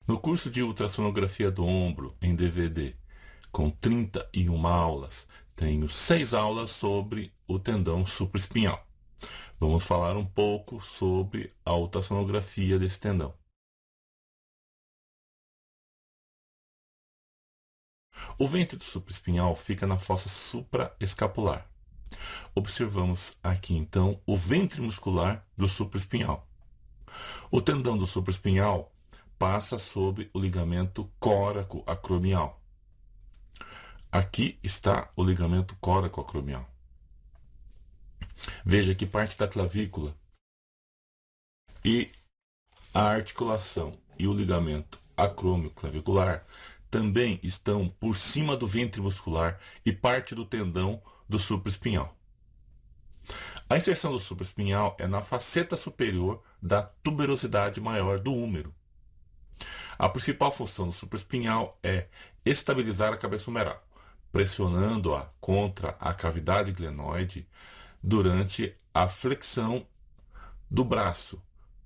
No curso de ultrassonografia do ombro em DVD, com 31 aulas, tenho 6 aulas sobre o tendão supraespinhal. Vamos falar um pouco sobre a ultrassonografia desse tendão. O ventre do supraespinhal fica na fossa supraescapular. Observamos aqui então o ventre muscular do supraespinhal. O tendão do supraespinhal passa sob o ligamento córaco-acromial. Aqui está o ligamento córaco-acromial. Veja que parte da clavícula e a articulação e o ligamento acrômio-clavicular também estão por cima do ventre muscular e parte do tendão do supraespinhal. A inserção do supraespinhal é na faceta superior da tuberosidade maior do húmero. A principal função do supraespinhal é estabilizar a cabeça humeral, pressionando-a contra a cavidade glenoide durante a flexão do braço,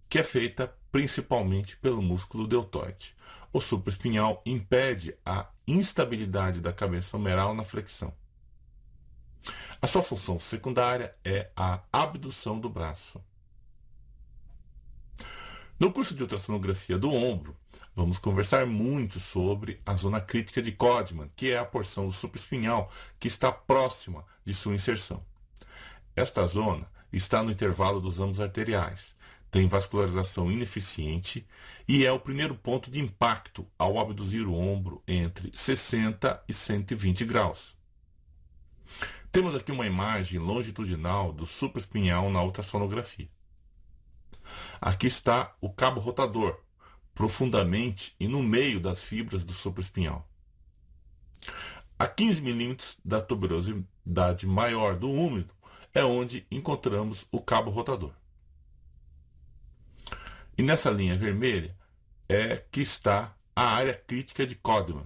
que é feita principalmente pelo músculo deltoide. O supraespinhal impede a instabilidade da cabeça humeral na flexão. A sua função secundária é a abdução do braço. No curso de ultrassonografia do ombro, vamos conversar muito sobre a zona crítica de Codman, que é a porção do supraespinhal que está próxima de sua inserção. Esta zona está no intervalo dos ramos arteriais, tem vascularização ineficiente e é o primeiro ponto de impacto ao abduzir o ombro entre 60 e 120 graus. Temos aqui uma imagem longitudinal do supraespinhal na ultrassonografia. Aqui está o cabo rotador, profundamente e no meio das fibras do supraespinhal. A 15 milímetros da tuberosidade maior do húmero é onde encontramos o cabo rotador. E nessa linha vermelha é que está a área crítica de Codman.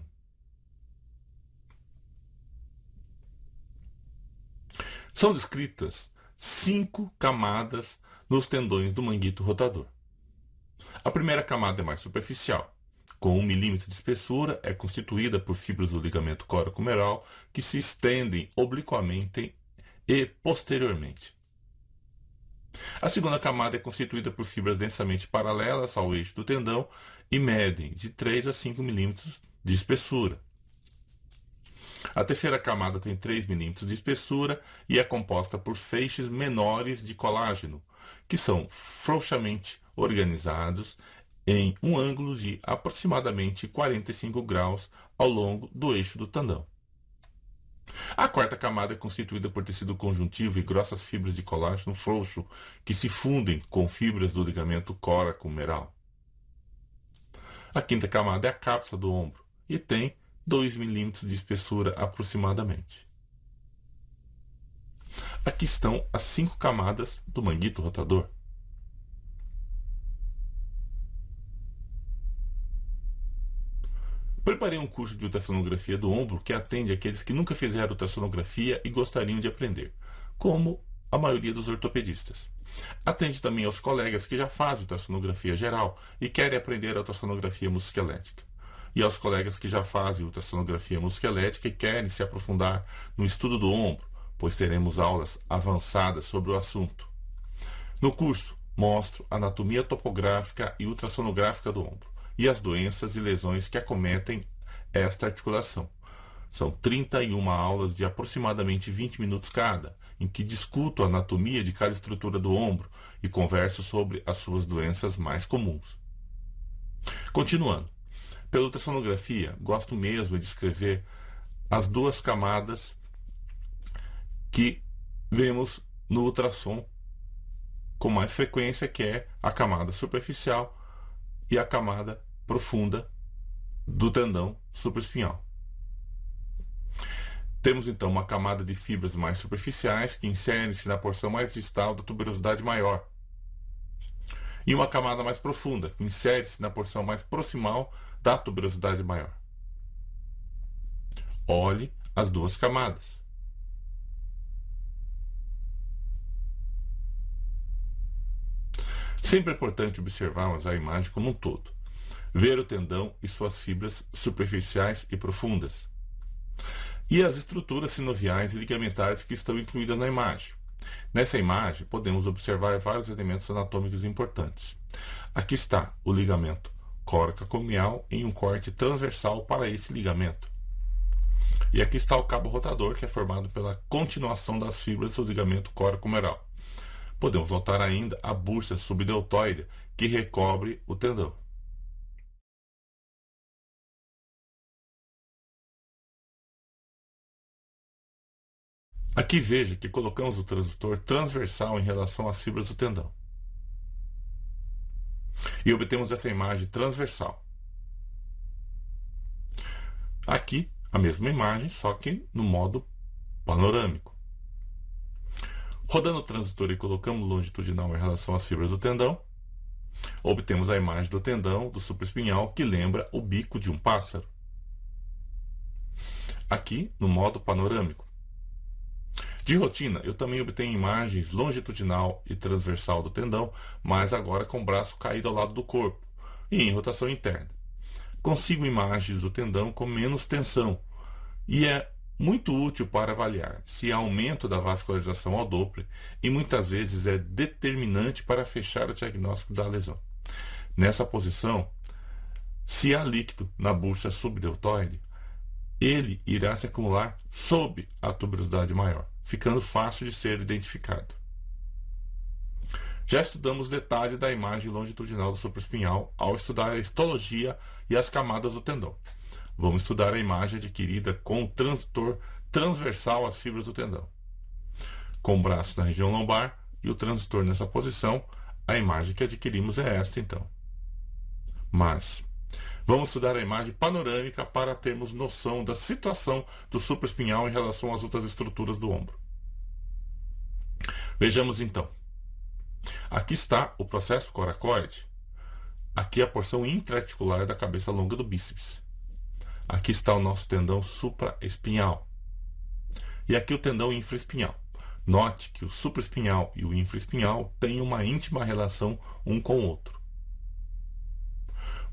São descritas 5 camadas nos tendões do manguito rotador. A primeira camada é mais superficial, com 1 milímetro de espessura, é constituída por fibras do ligamento córaco-humeral que se estendem obliquamente e posteriormente. A segunda camada é constituída por fibras densamente paralelas ao eixo do tendão e medem de 3 a 5 milímetros de espessura. A terceira camada tem 3 milímetros de espessura e é composta por feixes menores de colágeno, que são frouxamente organizados em um ângulo de aproximadamente 45 graus ao longo do eixo do tendão. A quarta camada é constituída por tecido conjuntivo e grossas fibras de colágeno frouxo que se fundem com fibras do ligamento córaco-humeral. A quinta camada é a cápsula do ombro e tem 2 milímetros de espessura aproximadamente. Aqui estão as 5 camadas do manguito rotador. Preparei um curso de ultrassonografia do ombro que atende aqueles que nunca fizeram ultrassonografia e gostariam de aprender, como a maioria dos ortopedistas. Atende também aos colegas que já fazem ultrassonografia geral e querem aprender a ultrassonografia musculoesquelética, e aos colegas que já fazem ultrassonografia musculoesquelética e querem se aprofundar no estudo do ombro, pois teremos aulas avançadas sobre o assunto. No curso, mostro anatomia topográfica e ultrassonográfica do ombro e as doenças e lesões que acometem esta articulação. São 31 aulas de aproximadamente 20 minutos cada, em que discuto a anatomia de cada estrutura do ombro e converso sobre as suas doenças mais comuns. Continuando, pela ultrassonografia, gosto mesmo de descrever as 2 camadas que vemos no ultrassom com mais frequência, que é a camada superficial e a camada profunda do tendão supraespinhal. Temos então uma camada de fibras mais superficiais que inserem-se na porção mais distal da tuberosidade maior e uma camada mais profunda que insere-se na porção mais proximal da tuberosidade maior. Olhe as 2 camadas. Sempre é importante observarmos a imagem como um todo. ver o tendão e suas fibras superficiais e profundas, e as estruturas sinoviais e ligamentares que estão incluídas na imagem. Nessa imagem, podemos observar vários elementos anatômicos importantes. Aqui está o ligamento coracomial em um corte transversal para esse ligamento. E aqui está o cabo rotador, que é formado pela continuação das fibras do ligamento coracomeral. Podemos notar ainda a bursa subdeltoide, que recobre o tendão. Aqui veja que colocamos o transdutor transversal em relação às fibras do tendão. E obtemos essa imagem transversal. Aqui, a mesma imagem, só que no modo panorâmico. Rodando o transdutor e colocamos longitudinal em relação às fibras do tendão, obtemos a imagem do tendão do supraespinhal, que lembra o bico de um pássaro. Aqui, no modo panorâmico. De rotina, eu também obtenho imagens longitudinal e transversal do tendão, mas agora com o braço caído ao lado do corpo e em rotação interna. Consigo imagens do tendão com menos tensão e é muito útil para avaliar se há aumento da vascularização ao Doppler e muitas vezes é determinante para fechar o diagnóstico da lesão. Nessa posição, se há líquido na bursa subdeltoide, ele irá se acumular sob a tuberosidade maior, ficando fácil de ser identificado. Já estudamos detalhes da imagem longitudinal do supraespinhal ao estudar a histologia e as camadas do tendão. Vamos estudar a imagem adquirida com o transdutor transversal às fibras do tendão. Com o braço na região lombar e o transdutor nessa posição, a imagem que adquirimos é esta então. Mas vamos estudar a imagem panorâmica para termos noção da situação do supraespinhal em relação às outras estruturas do ombro. Vejamos então. Aqui está o processo coracoide. Aqui a porção intraarticular da cabeça longa do bíceps. Aqui está o nosso tendão supraespinhal. E aqui o tendão infraespinhal. Note que o supraespinhal e o infraespinhal têm uma íntima relação um com o outro.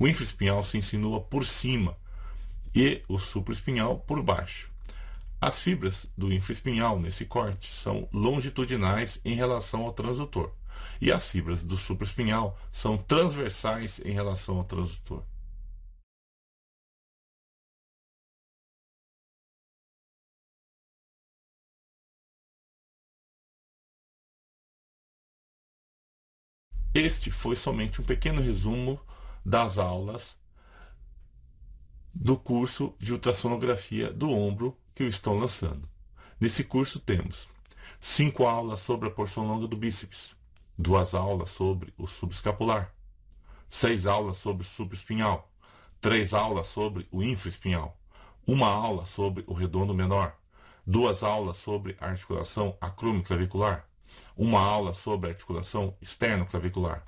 O infraespinhal se insinua por cima e o supraespinhal por baixo. As fibras do infraespinhal nesse corte são longitudinais em relação ao transdutor e as fibras do supraespinhal são transversais em relação ao transdutor. Este foi somente um pequeno resumo das aulas do curso de ultrassonografia do ombro que eu estou lançando. Nesse curso temos 5 aulas sobre a porção longa do bíceps, 2 aulas sobre o subescapular, 6 aulas sobre o supraespinhal, 3 aulas sobre o infraespinhal, 1 aula sobre o redondo menor, 2 aulas sobre a articulação acromioclavicular, 1 aula sobre a articulação externoclavicular,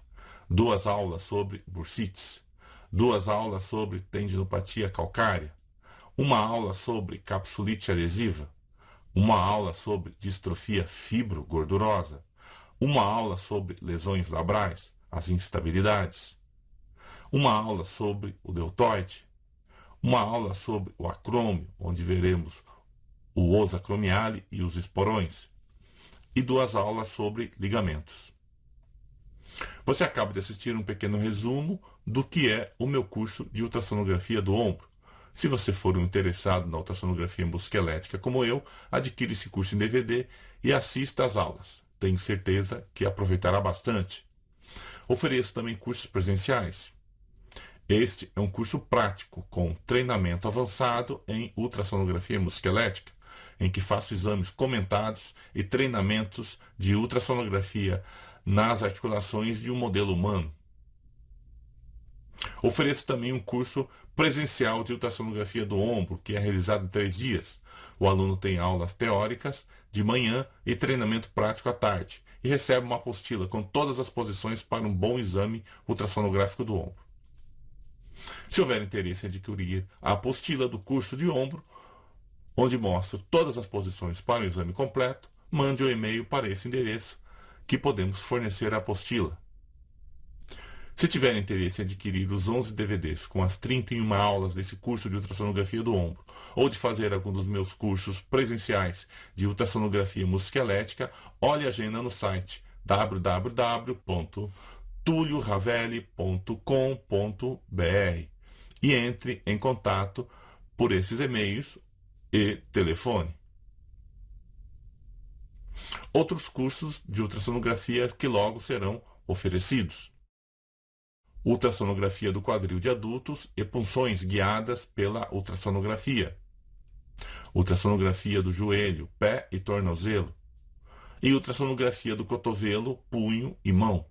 2 aulas sobre bursites, 2 aulas sobre tendinopatia calcária, 1 aula sobre capsulite adesiva, 1 aula sobre distrofia fibro-gordurosa, 1 aula sobre lesões labrais, as instabilidades, 1 aula sobre o deltoide, 1 aula sobre o acrômio, onde veremos o osso acromiale e os esporões, e 2 aulas sobre ligamentos. Você acaba de assistir um pequeno resumo do que é o meu curso de ultrassonografia do ombro. Se você for um interessado na ultrassonografia musculoesquelética como eu, adquira esse curso em DVD e assista às aulas. Tenho certeza que aproveitará bastante. Ofereço também cursos presenciais. Este é um curso prático com treinamento avançado em ultrassonografia musculoesquelética, em que faço exames comentados e treinamentos de ultrassonografia nas articulações de um modelo humano. Ofereço também um curso presencial de ultrassonografia do ombro, que é realizado em 3 dias. O aluno tem aulas teóricas de manhã e treinamento prático à tarde, e recebe uma apostila com todas as posições para um bom exame ultrassonográfico do ombro. Se houver interesse em adquirir a apostila do curso de ombro, onde mostro todas as posições para o exame completo, mande um e-mail para esse endereço que podemos fornecer a apostila. Se tiver interesse em adquirir os 11 DVDs com as 31 aulas desse curso de ultrassonografia do ombro, ou de fazer algum dos meus cursos presenciais de ultrassonografia musculoesquelética, olhe a agenda no site www.tulioravelli.com.br e entre em contato por esses e-mails e telefone. Outros cursos de ultrassonografia que logo serão oferecidos: ultrassonografia do quadril de adultos e punções guiadas pela ultrassonografia, ultrassonografia do joelho, pé e tornozelo, e ultrassonografia do cotovelo, punho e mão.